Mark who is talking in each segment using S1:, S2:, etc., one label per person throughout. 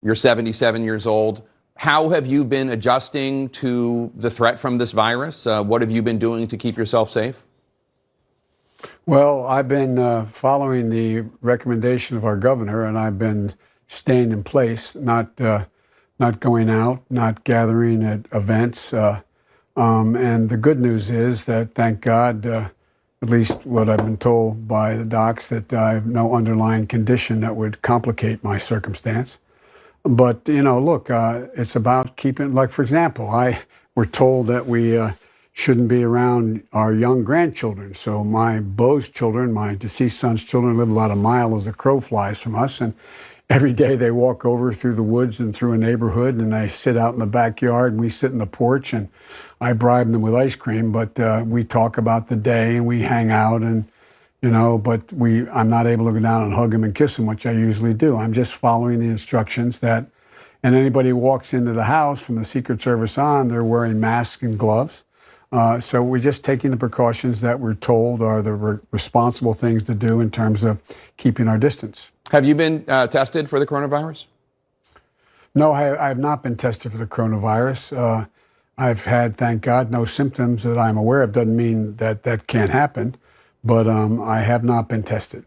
S1: You're 77 years old. How have you been adjusting to the threat from this virus? What have you been doing to keep yourself safe?
S2: Well, I've been following the recommendation of our governor, and I've been staying in place, not going out, not gathering at events. And the good news is that, thank God, at least what I've been told by the docs, that I have no underlying condition that would complicate my circumstance. But, look, it's about keeping, like, for example, we're told that we shouldn't be around our young grandchildren. So my Beau's children, my deceased son's children, live about a mile as the crow flies from us. And every day they walk over through the woods and through a neighborhood, and they sit out in the backyard, and we sit in the porch, and I bribe them with ice cream. But we talk about the day, and we hang out, and but I'm not able to go down and hug him and kiss him, which I usually do. I'm just following the instructions and anybody who walks into the house from the Secret Service on, they're wearing masks and gloves. So we're just taking the precautions that we're told are the responsible things to do in terms of keeping our distance.
S1: Have you been tested for the coronavirus?
S2: No, I have not been tested for the coronavirus. I've had, thank God, no symptoms that I'm aware of. Doesn't mean that can't happen. But I have not been tested.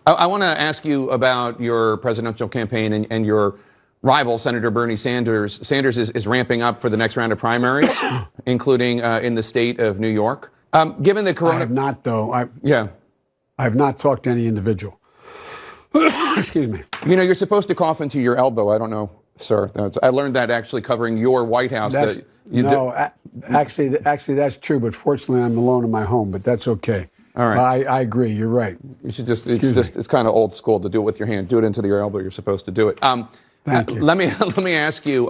S1: I want to ask you about your presidential campaign and your rival, Senator Bernie Sanders. Sanders is ramping up for the next round of primaries, including in the state of New York. Given the
S2: I have not, though. I have not talked to any individual. Excuse me.
S1: You're supposed to cough into your elbow. I don't know, sir. I learned that actually covering your White House.
S2: Actually, that's true. But fortunately, I'm alone in my home. But that's okay.
S1: All right.
S2: I agree. You're right.
S1: You should it's kind of old school to do it with your hand. Do it into your elbow. You're supposed to do it.
S2: Thank you.
S1: Let me ask you.